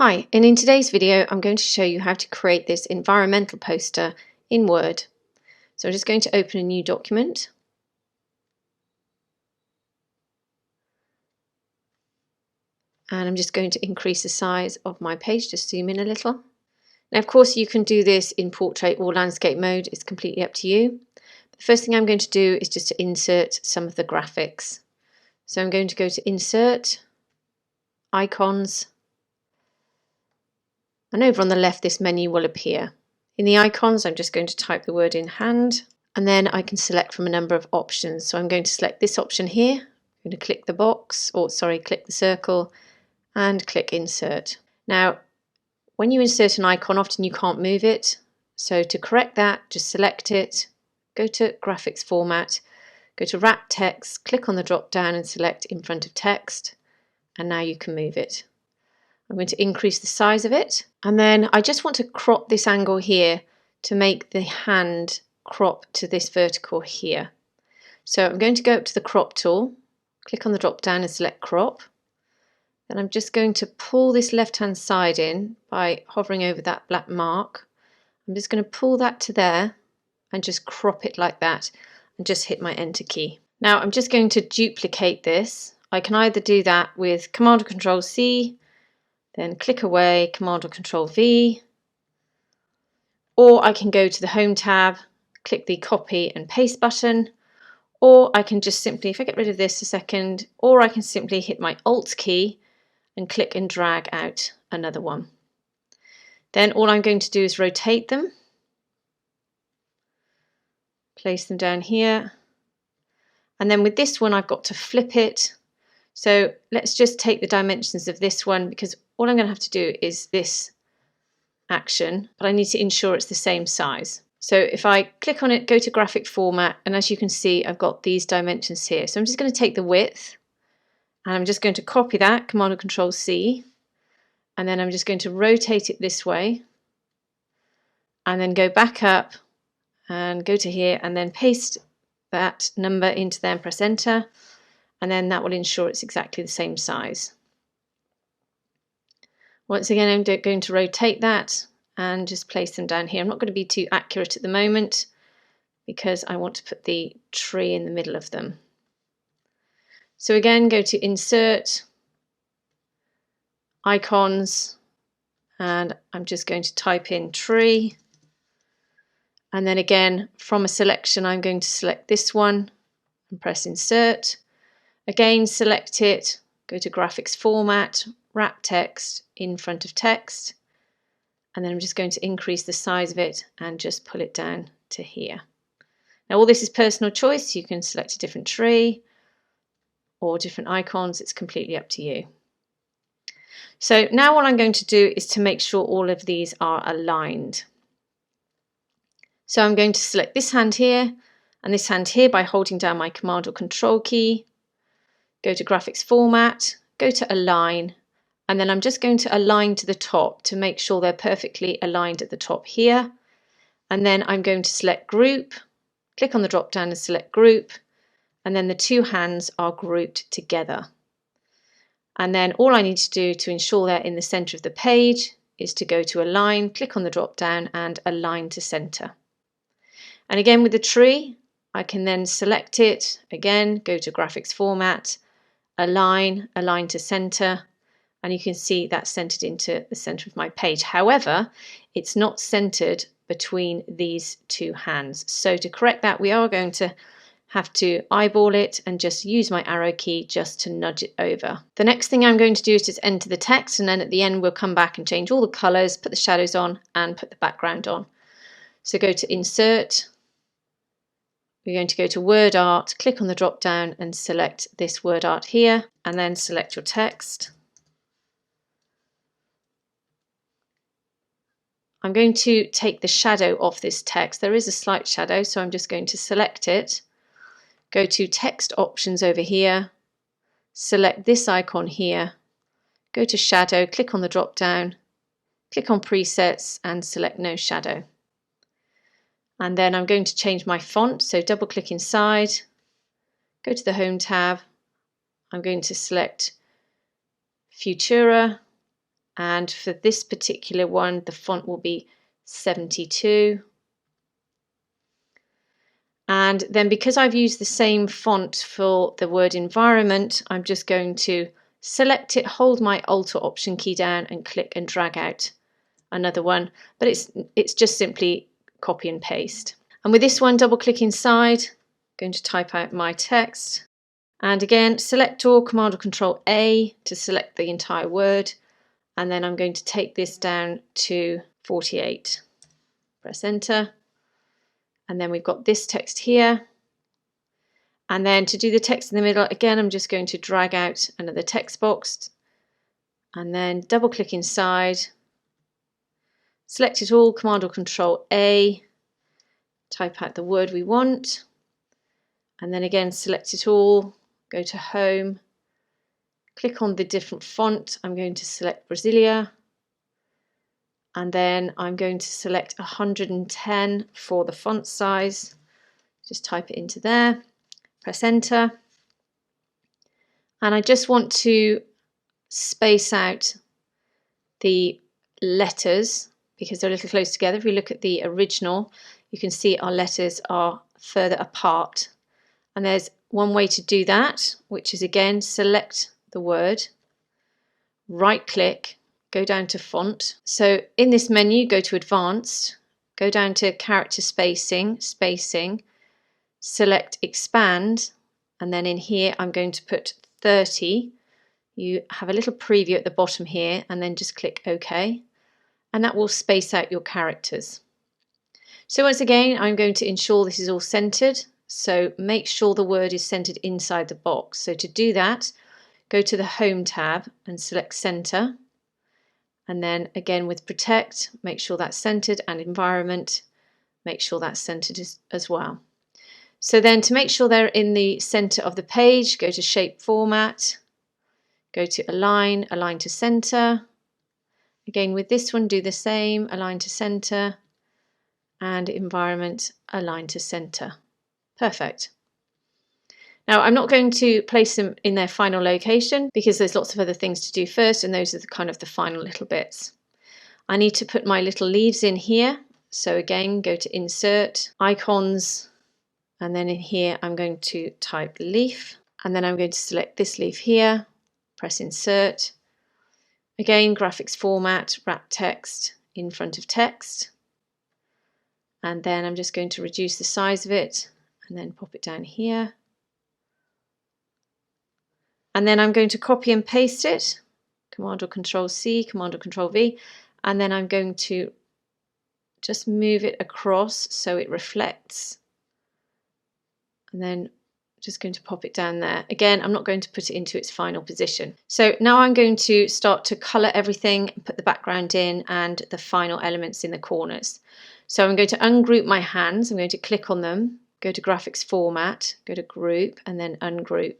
Hi, and in today's video I'm going to show you how to create this environmental poster in Word. So I'm just going to open a new document. And I'm just going to increase the size of my page, just zoom in a little. Now of course you can do this in portrait or landscape mode, it's completely up to you. The first thing I'm going to do is just to insert some of the graphics. So I'm going to go to Insert, Icons, and over on the left this menu will appear. In the icons I'm just going to type the word in hand, and then I can select from a number of options. So I'm going to select this option here. I'm going to click the box, click the circle and click Insert. Now when you insert an icon often you can't move it, so to correct that just select it, go to Graphics Format, go to Wrap Text, click on the drop down and select in front of text, and now you can move it. I'm going to increase the size of it, and then I just want to crop this angle here to make the hand crop to this vertical here. So I'm going to go up to the crop tool, click on the drop down and select crop. Then I'm just going to pull this left hand side in by hovering over that black mark. I'm just going to pull that to there and just crop it like that and just hit my enter key. Now I'm just going to duplicate this. I can either do that with Command or Control C, then click away, Command or Control V, or I can go to the Home tab, click the Copy and Paste button, or I can just simply, if I get rid of this a second, or I can simply hit my Alt key and click and drag out another one. Then all I'm going to do is rotate them, place them down here, and then with this one I've got to flip it. So let's just take the dimensions of this one, because all I'm going to have to do is this action, but I need to ensure it's the same size. So if I click on it, go to Graphic Format, and as you can see I've got these dimensions here. So I'm just going to take the width and I'm just going to copy that, Command or Control C, and then I'm just going to rotate it this way and then go back up and go to here and then paste that number into there and press enter, and then that will ensure it's exactly the same size. Once again I'm going to rotate that and just place them down here. I'm not going to be too accurate at the moment because I want to put the tree in the middle of them. So again, go to Insert, Icons, and I'm just going to type in tree, and then again from a selection I'm going to select this one and press Insert. Again select it, go to Graphics Format, Wrap Text, in front of text, and then I'm just going to increase the size of it and just pull it down to here. Now all this is personal choice, you can select a different tree or different icons, it's completely up to you. So now what I'm going to do is to make sure all of these are aligned. So I'm going to select this hand here and this hand here by holding down my Command or Control key, go to Graphics Format, go to Align, and then I'm just going to align to the top to make sure they're perfectly aligned at the top here. And then I'm going to select Group, click on the drop down and select Group, and then the two hands are grouped together. And then all I need to do to ensure they're in the center of the page is to go to Align, click on the drop down and Align to center. And again with the tree, I can then select it, again go to Graphics Format, Align, Align to center, and you can see that's centered into the center of my page. However, it's not centered between these two hands. So to correct that, we are going to have to eyeball it and just use my arrow key just to nudge it over. The next thing I'm going to do is just enter the text, and then at the end we'll come back and change all the colors, put the shadows on and put the background on. So go to Insert, we're going to go to Word Art, click on the drop down and select this word art here, and then select your text. I'm going to take the shadow off this text. There is a slight shadow, so I'm just going to select it. Go to Text Options over here, select this icon here, go to Shadow, click on the drop down, click on Presets and select No Shadow. And then I'm going to change my font, so double click inside, go to the Home tab, I'm going to select Futura and for this particular one the font will be 72. And then because I've used the same font for the word environment, I'm just going to select it, hold my Alt or Option key down and click and drag out another one, but it's just simply copy and paste. And with this one, double click inside, going to type out my text, and again select all, Command or Control A to select the entire word, and then I'm going to take this down to 48. Press enter, and then we've got this text here. And then to do the text in the middle, again I'm just going to drag out another text box and then double click inside, select it all, Command or Control A, type out the word we want, and then again select it all, go to Home, click on the different font. I'm going to select Brasilia, and then I'm going to select 110 for the font size. Just type it into there, press enter, and I just want to space out the letters because they're a little close together. If we look at the original, you can see our letters are further apart, and there's one way to do that, which is again select the word, right click, go down to font. So in this menu, go to advanced, go down to character spacing, select expand, and then in here I'm going to put 30. You have a little preview at the bottom here, and then just click OK, and that will space out your characters. So once again, I'm going to ensure this is all centered, so make sure the word is centered inside the box. So to do that, go to the Home tab and select Center, and then again with Protect, make sure that's centered, and Environment, make sure that's centered as well. So then to make sure they're in the center of the page, go to Shape Format, go to Align, Align to Center. Again with this one, do the same, Align to Center, and Environment, Align to Center. Perfect. Now I'm not going to place them in their final location because there's lots of other things to do first, and those are kind of the final little bits. I need to put my little leaves in here. So again, go to Insert, Icons, and then in here I'm going to type leaf, and then I'm going to select this leaf here, press Insert. Again, graphics format, wrap text in front of text, and then I'm just going to reduce the size of it and then pop it down here. And then I'm going to copy and paste it, Command or Control C, Command or Control V, and then I'm going to just move it across so it reflects, and then just going to pop it down there. Again, I'm not going to put it into its final position. So now I'm going to start to colour everything, put the background in and the final elements in the corners. So I'm going to ungroup my hands. I'm going to click on them, go to Graphics Format, go to Group, and then Ungroup.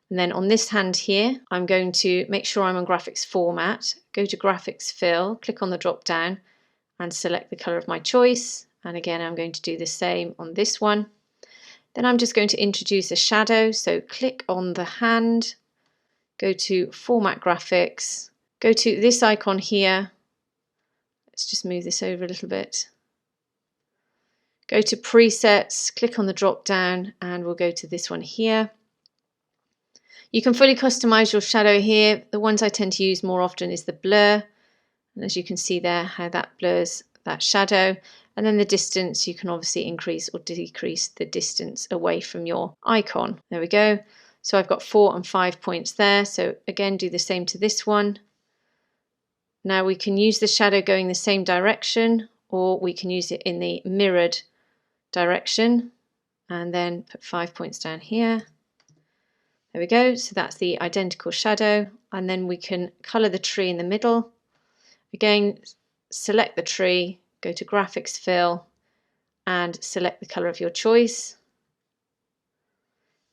And then on this hand here, I'm going to make sure I'm on Graphics Format, go to Graphics Fill, click on the drop down and select the colour of my choice. And again, I'm going to do the same on this one. Then I'm just going to introduce a shadow, so click on the hand, go to Format Graphics, go to this icon here, let's just move this over a little bit, go to Presets, click on the drop down, and we'll go to this one here. You can fully customize your shadow here. The ones I tend to use more often is the blur, and as you can see there how that blurs that shadow. And then the distance, you can obviously increase or decrease the distance away from your icon. There we go. So I've got 4 and 5 points there. So again, do the same to this one. Now we can use the shadow going the same direction, or we can use it in the mirrored direction, and then put 5 points down here. There we go. So that's the identical shadow. And then we can color the tree in the middle. Again, select the tree, go to Graphics Fill, and select the color of your choice.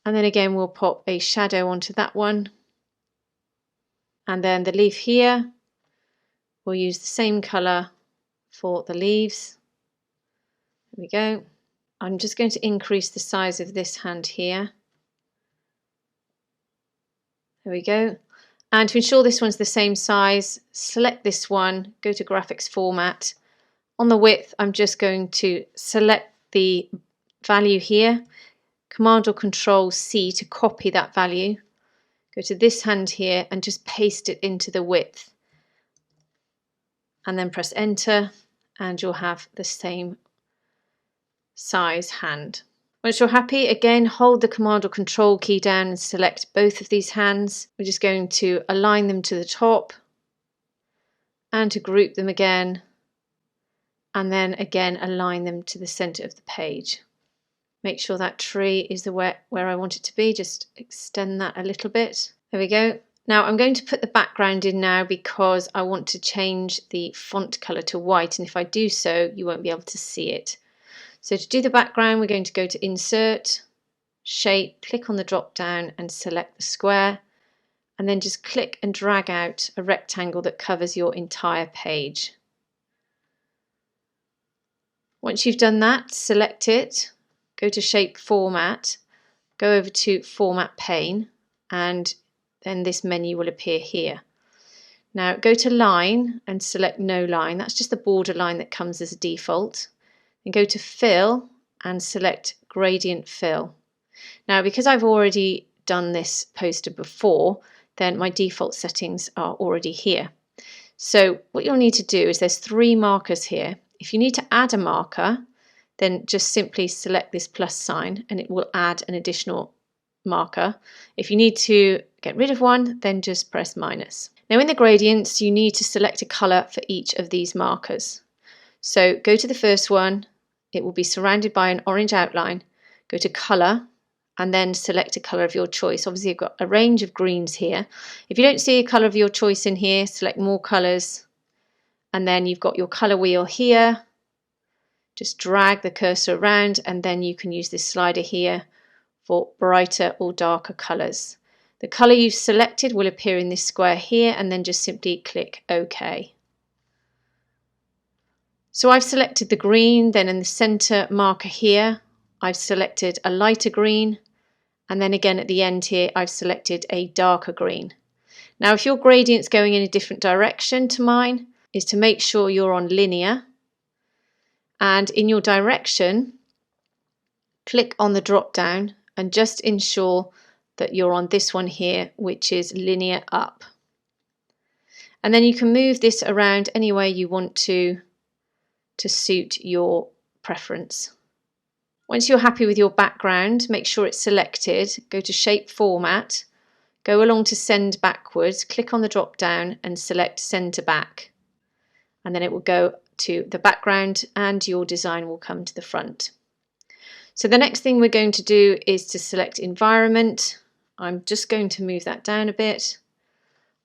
And then again, we'll pop a shadow onto that one. And then the leaf here, we'll use the same color for the leaves. There we go. I'm just going to increase the size of this hand here. There we go. And to ensure this one's the same size, select this one, go to graphics format. On the width, I'm just going to select the value here, Command or Control C to copy that value. Go to this hand here and just paste it into the width. And then press enter and you'll have the same size hand. Once you're happy, again, hold the Command or Control key down and select both of these hands. We're just going to align them to the top and to group them again, and then again align them to the center of the page. Make sure that tree is where I want it to be. Just extend that a little bit. There we go. Now I'm going to put the background in now because I want to change the font color to white, and if I do so, you won't be able to see it. So to do the background, we're going to go to Insert, Shape, click on the drop down and select the square, and then just click and drag out a rectangle that covers your entire page. Once you've done that, select it, go to Shape Format, go over to Format Pane, and then this menu will appear here. Now go to Line and select No Line. That's just the border line that comes as a default. And go to Fill and select Gradient Fill. Now because I've already done this poster before, then my default settings are already here. So what you'll need to do is there's 3 markers here. If you need to add a marker, then just simply select this plus sign and it will add an additional marker. If you need to get rid of one, then just press minus. Now in the gradients, you need to select a color for each of these markers. So go to the first one, it will be surrounded by an orange outline. Go to color and then select a color of your choice. Obviously you've got a range of greens here. If you don't see a color of your choice in here, select more colors, and then you've got your color wheel here. Just drag the cursor around and then you can use this slider here for brighter or darker colors. The color you've selected will appear in this square here, and then just simply click OK. So I've selected the green, then in the center marker here, I've selected a lighter green, and then again at the end here, I've selected a darker green. Now, if your gradient's going in a different direction to mine, is to make sure you're on linear, and in your direction, click on the drop down and just ensure that you're on this one here, which is linear up. And then you can move this around any way you want to suit your preference. Once you're happy with your background, make sure it's selected, go to Shape Format, go along to Send Backwards, click on the drop down and select Send to Back. And then it will go to the background and your design will come to the front. So the next thing we're going to do is to select Environment. I'm just going to move that down a bit.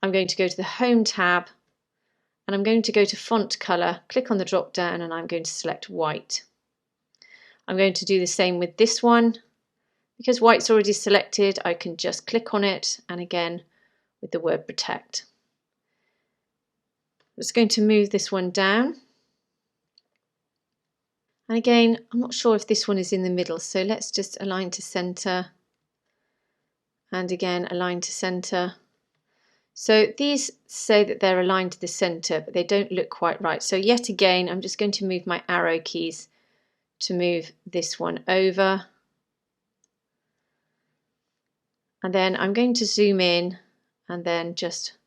I'm going to go to the Home tab and I'm going to go to Font Color, click on the drop down and I'm going to select white. I'm going to do the same with this one. Because white's already selected, I can just click on it and again with the word Protect. I'm just going to move this one down. And again, I'm not sure if this one is in the middle, so let's just align to center and again align to center. So these say that they're aligned to the center, but they don't look quite right. So yet again, I'm just going to move my arrow keys to move this one over. And then I'm going to zoom in and then just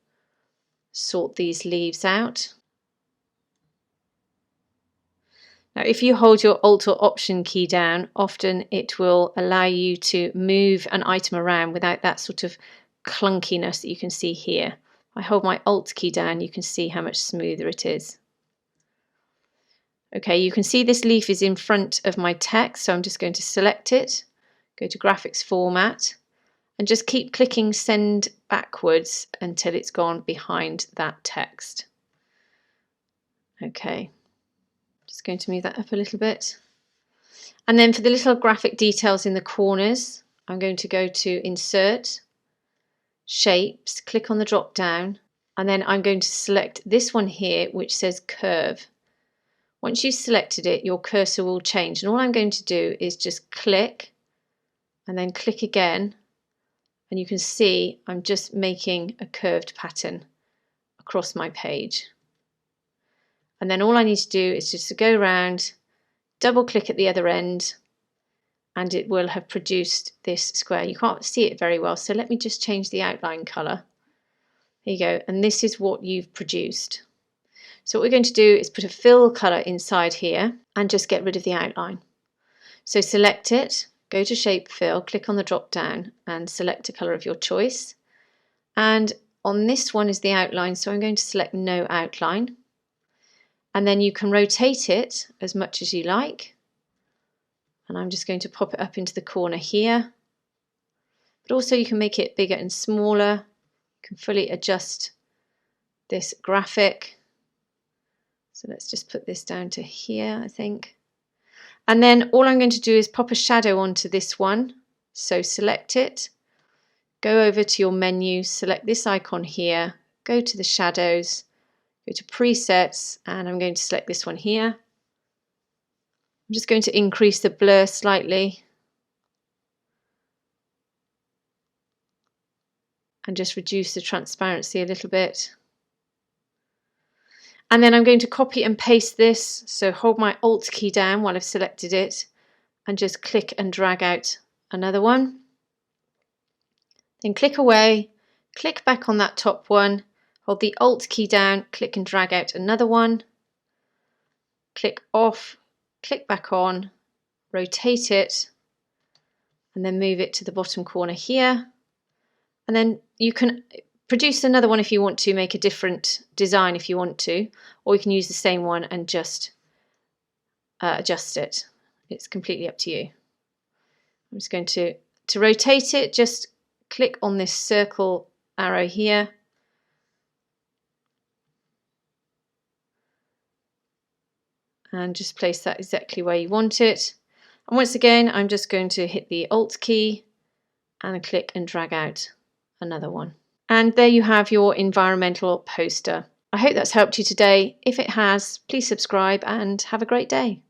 sort these leaves out. Now, if you hold your Alt or Option key down, often it will allow you to move an item around without that sort of clunkiness that you can see here. If I hold my Alt key down, you can see how much smoother it is. Okay, you can see this leaf is in front of my text, so I'm just going to select it, go to Graphics Format, and just keep clicking Send Backwards until it's gone behind that text. Okay, just going to move that up a little bit. And then for the little graphic details in the corners, I'm going to go to Insert, Shapes, click on the drop down, and then I'm going to select this one here which says Curve. Once you've selected it, your cursor will change, and all I'm going to do is just click and then click again and you can see I'm just making a curved pattern across my page. And then all I need to do is just to go around, double click at the other end, and it will have produced this square. You can't see it very well, so let me just change the outline colour. There you go, and this is what you've produced. So what we're going to do is put a fill colour inside here and just get rid of the outline. So select it, go to Shape Fill, click on the drop down and select a colour of your choice. And on this one is the outline, so I'm going to select No Outline. And then you can rotate it as much as you like. And I'm just going to pop it up into the corner here. But also you can make it bigger and smaller. You can fully adjust this graphic. So let's just put this down to here, I think. And then all I'm going to do is pop a shadow onto this one. So select it, go over to your menu, select this icon here, go to the shadows, go to presets, and I'm going to select this one here. I'm just going to increase the blur slightly and just reduce the transparency a little bit. And then I'm going to copy and paste this, so hold my Alt key down while I've selected it and just click and drag out another one. Then click away, click back on that top one, hold the Alt key down, click and drag out another one, click off, click back on, rotate it, and then move it to the bottom corner here. And then you can produce another one if you want to, make a different design if you want to, or you can use the same one and just adjust it. It's completely up to you. I'm just going to rotate it, just click on this circle arrow here. And just place that exactly where you want it. And once again, I'm just going to hit the Alt key and click and drag out another one. And there you have your environmental poster. I hope that's helped you today. If it has, please subscribe and have a great day.